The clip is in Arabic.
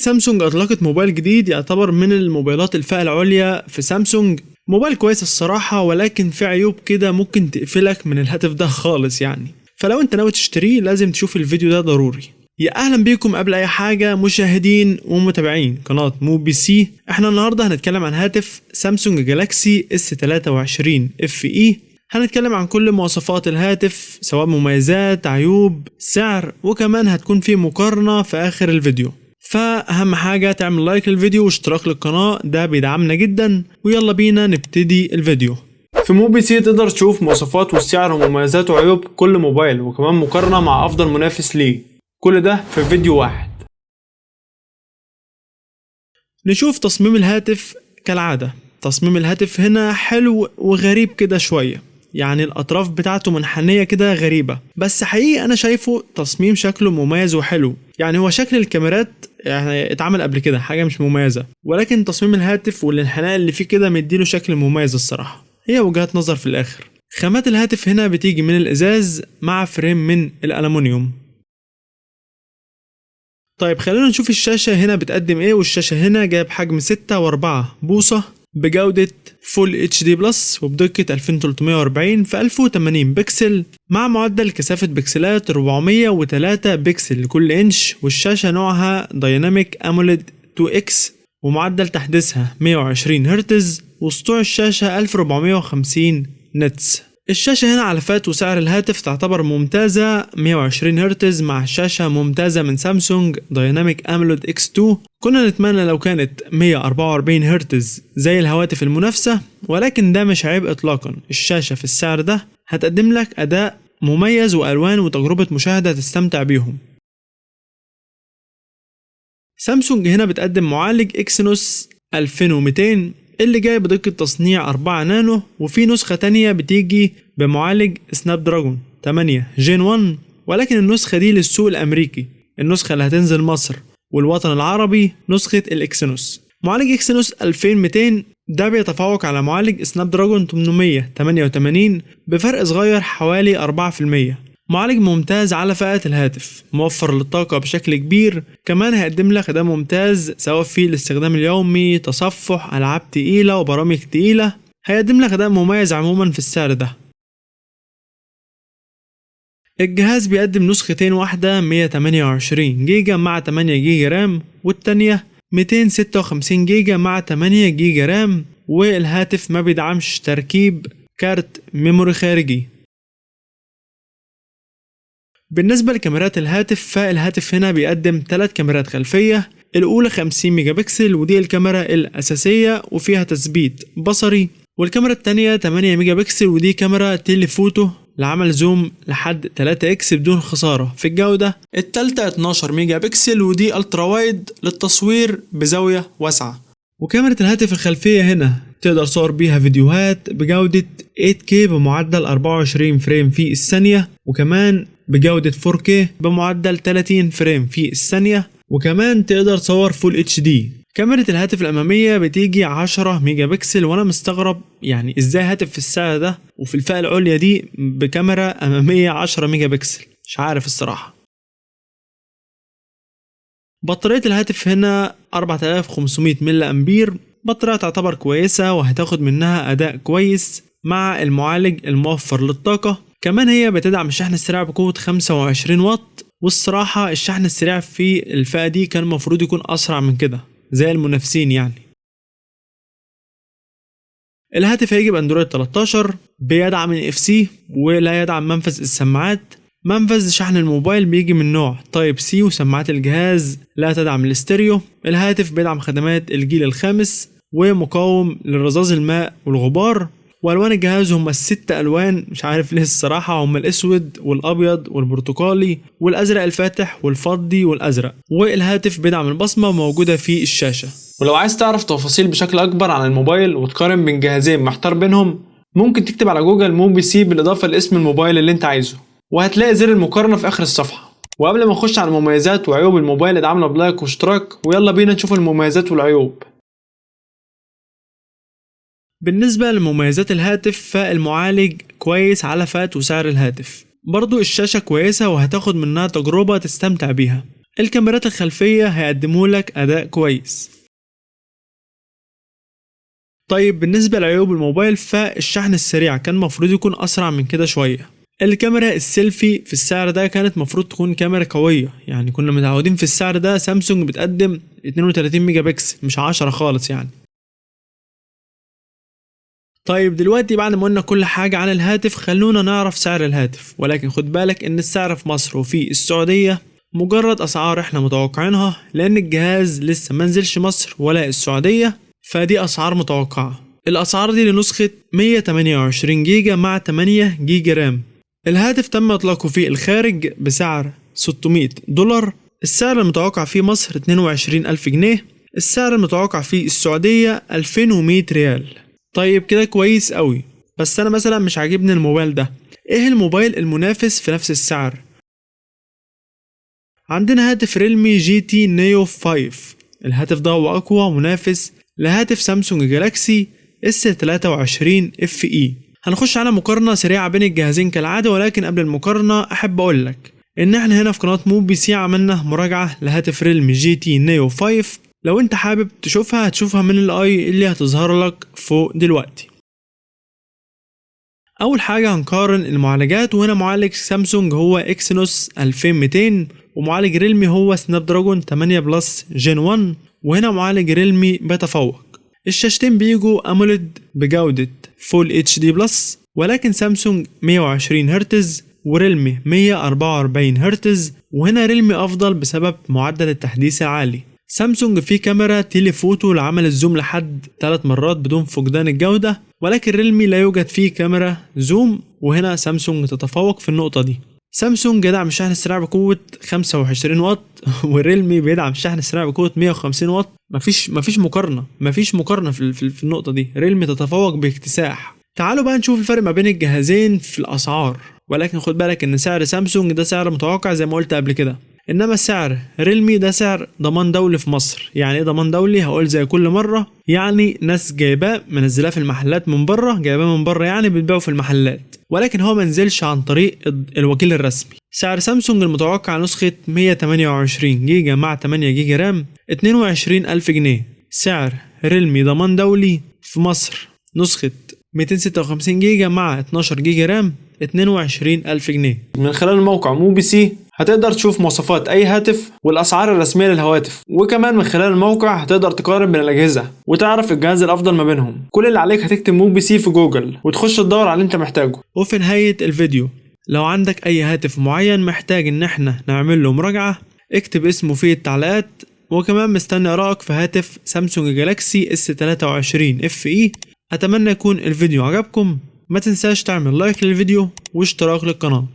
سامسونج اطلقت موبايل جديد يعتبر من الموبايلات الفئة العليا في سامسونج. موبايل كويس الصراحة، ولكن في عيوب كده ممكن تقفلك من الهاتف ده خالص يعني. فلو انت ناوي تشتريه لازم تشوف الفيديو ده ضروري. يا اهلا بيكم قبل اي حاجة مشاهدين ومتابعين قناة موبي سي. احنا النهاردة هنتكلم عن هاتف سامسونج جالاكسي S23 FE. هنتكلم عن كل مواصفات الهاتف سواء مميزات، عيوب، سعر، وكمان هتكون في مقارنة في اخر الفيديو. فاهم حاجة تعمل لايك للفيديو واشتراك للقناة، ده بيدعمنا جدا. ويلا بينا نبتدي الفيديو. في موبي سي تقدر تشوف مواصفات والسعر ومميزات وعيوب كل موبايل، وكمان مقارنة مع افضل منافس ليه، كل ده في فيديو واحد. نشوف تصميم الهاتف. كالعادة تصميم الهاتف هنا حلو وغريب كده شوية، يعني الأطراف بتاعته منحنية كده غريبة، بس حقيقي أنا شايفه تصميم شكله مميز وحلو. يعني هو شكل الكاميرات يعني اتعمل قبل كده حاجة مش مميزة، ولكن تصميم الهاتف والانحناء اللي فيه كده مديله شكل مميز الصراحة. هي وجهات نظر في الآخر. خامات الهاتف هنا بتيجي من الإزاز مع فريم من الألمنيوم. طيب خلينا نشوف الشاشة هنا بتقدم ايه. والشاشة هنا جايب حجم 6.4 بوصة بجودة فول اتش دي بلس وبدقة 2340 في 1080 بكسل مع معدل كثافة بكسلات 403 بكسل لكل انش. والشاشة نوعها دايناميك اموليد 2X ومعدل تحديثها 120 هرتز وسطوع الشاشة 1450 نتس. الشاشة هنا على فات وسعر الهاتف تعتبر ممتازة، 120 هرتز مع شاشة ممتازة من سامسونج دايناميك أموليد X2. كنا نتمنى لو كانت 144 هرتز زي الهواتف المنافسة، ولكن ده مش عيب إطلاقا. الشاشة في السعر ده هتقدم لك أداء مميز وألوان وتجربة مشاهدة تستمتع بيهم. سامسونج هنا بتقدم معالج إكسينوس 2200 اللي جاي بدقة تصنيع 4 نانو، وفي نسخة تانية بتيجي بمعالج سناب دراجون 8 جين 1، ولكن النسخة دي للسوق الأمريكي. النسخة اللي هتنزل مصر والوطن العربي نسخة الإكسينوس. معالج إكسينوس 2200 ده بيتفوق على معالج سناب دراجون 888 بفرق صغير حوالي 4%. معالج ممتاز على فئة الهاتف، موفر للطاقة بشكل كبير، كمان هيقدم لك أداء ممتاز سواء في الاستخدام اليومي، تصفح، ألعاب تقيلة وبرامج تقيلة. هيقدم لك أداء مميز عموما في السعر ده. الجهاز بيقدم نسختين، واحدة 128 جيجا مع 8 جيجا رام، والتانية 256 جيجا مع 8 جيجا رام. والهاتف ما بيدعمش تركيب كارت ميموري خارجي. بالنسبة لكاميرات الهاتف، فالهاتف هنا بيقدم 3 كاميرات خلفية. الأولى 50 ميجا بكسل ودي الكاميرا الأساسية وفيها تثبيت بصري، والكاميرا التانية 8 ميجا بكسل ودي كاميرا تيليفوتو لعمل زوم لحد 3x بدون خسارة في الجودة. التالتة 12 ميجا بكسل ودي الترا وايد للتصوير بزاوية واسعة. وكاميرا الهاتف الخلفية هنا تقدر تصور بيها فيديوهات بجودة 8K بمعدل 24 فريم في الثانية، وكمان بجودة 4K بمعدل 30 فريم في الثانية، وكمان تقدر تصور فول HD. كاميرا الهاتف الأمامية بتيجي 10 ميجا بكسل، وأنا مستغرب يعني إزاي هاتف في السعر ده وفي الفئة العليا دي بكاميرا أمامية 10 ميجا بكسل، مش عارف الصراحة. بطارية الهاتف هنا 4500 ملي أمبير، بطارية تعتبر كويسة وهتاخد منها أداء كويس مع المعالج الموفر للطاقة. كمان هي بتدعم الشحن السريع بقوة 25 واط، والصراحة الشحن السريع في الفئة دي كان المفروض يكون أسرع من كده زي المنافسين يعني. الهاتف هيجي باندرويد 13، بيدعم NFC ولا يدعم منفذ السماعات. منفذ شحن الموبايل بيجي من نوع تايب سي، وسماعات الجهاز لا تدعم الاستيريو. الهاتف بيدعم خدمات الجيل الخامس ومقاوم لرذاذ الماء والغبار. والوان الجهاز هم ال6 الوان، مش عارف ليه الصراحة، هم الاسود والابيض والبرتقالي والازرق الفاتح والفضي والازرق. والهاتف بيدعم البصمة موجودة في الشاشة. ولو عايز تعرف تفاصيل بشكل اكبر عن الموبايل وتقارن بين جهازين محتار بينهم، ممكن تكتب على جوجل موبي سي بالاضافة لاسم الموبايل اللي انت عايزه، وهتلاقي زر المقارنة في اخر الصفحة. وقبل ما نخش على مميزات وعيوب الموبايل ادعمنا بلايك واشتراك، ويلا بينا نشوف المميزات والعيوب. بالنسبة لمميزات الهاتف، فالمعالج كويس على فئة وسعر الهاتف. برضو الشاشة كويسة وهتاخد منها تجربة تستمتع بيها. الكاميرات الخلفية هيقدموا لك أداء كويس. طيب بالنسبة لعيوب الموبايل، فالشحن السريع كان مفروض يكون أسرع من كده شوية. الكاميرا السيلفي في السعر ده كانت مفروض تكون كاميرا قوية، يعني كنا متعودين في السعر ده سامسونج بتقدم 32 ميجا بكسل مش 10 خالص يعني. طيب دلوقتي بعد ما قلنا كل حاجة عن الهاتف، خلونا نعرف سعر الهاتف. ولكن خد بالك ان السعر في مصر وفي السعودية مجرد اسعار احنا متوقعينها، لان الجهاز لسه منزلش مصر ولا السعودية، فدي اسعار متوقعة. الاسعار دي لنسخة 128 جيجا مع 8 جيجا رام. الهاتف تم اطلاقه في الخارج بسعر $600. السعر المتوقع في مصر 22,000 جنيه. السعر المتوقع في السعودية 2100 ريال. طيب كده كويس قوي، بس انا مثلا مش عاجبني الموبايل ده. ايه الموبايل المنافس في نفس السعر؟ عندنا هاتف ريلمي جي تي نيو 5. الهاتف ده هو اقوى منافس لهاتف سامسونج جالاكسي S23 FE. هنخش على مقارنة سريعة بين الجهازين كالعادة، ولكن قبل المقارنة احب اقولك ان احنا هنا في قناة موبي سي عملنا مراجعة لهاتف ريلمي جي تي نيو 5. لو انت حابب تشوفها هتشوفها من الاي اللي هتظهر لك فوق دلوقتي. اول حاجة هنقارن المعالجات، وهنا معالج سامسونج هو اكسينوس 2200، ومعالج ريلمي هو سناب دراجون 8 بلس جين 1، وهنا معالج ريلمي بيتفوق. الشاشتين بيجوا اموليد بجودة فول اتش دي بلس، ولكن سامسونج 120 هرتز وريلمي 144 هرتز، وهنا ريلمي افضل بسبب معدل التحديث العالي. سامسونج فيه كاميرا تيليفوتو لعمل الزوم لحد 3 مرات بدون فقدان الجودة، ولكن ريلمي لا يوجد فيه كاميرا زوم، وهنا سامسونج تتفوق في النقطة دي. سامسونج يدعم الشحن السريع بقوة 25 واط والريلمي بيدعم الشحن السريع بقوة 150 واط. مفيش مقارنة في النقطة دي. ريلمي تتفوق باكتساح. تعالوا بقى نشوف الفرق ما بين الجهازين في الأسعار، ولكن خد بالك ان سعر سامسونج ده سعر متوقع زي ما قلت قبل كده، انما سعر ريلمي ده سعر ضمان دولي في مصر. يعني ايه ضمان دولي؟ هقول زي كل مره، يعني ناس جايباه منزلاه في المحلات من بره، جايباه من بره يعني بتبيعه في المحلات، ولكن هو منزلش عن طريق الوكيل الرسمي. سعر سامسونج المتوقع نسخه 128 جيجا مع 8 جيجا رام 22,000 جنيه. سعر ريلمي ضمان دولي في مصر نسخه 256 جيجا مع 12 جيجا رام 22,000 جنيه. من خلال الموقع موبي سي هتقدر تشوف مواصفات اي هاتف والاسعار الرسميه للهواتف، وكمان من خلال الموقع هتقدر تقارن بين الاجهزه وتعرف الجهاز الافضل ما بينهم. كل اللي عليك هتكتب موبي سي في جوجل وتخش تدور على اللي انت محتاجه. وفي نهايه الفيديو لو عندك اي هاتف معين محتاج ان احنا نعمل له مراجعه، اكتب اسمه في التعليقات. وكمان مستني ارائك في هاتف سامسونج جالاكسي S23 FE. اتمنى يكون الفيديو عجبكم. ما تنساش تعمل لايك للفيديو واشتراك للقناه.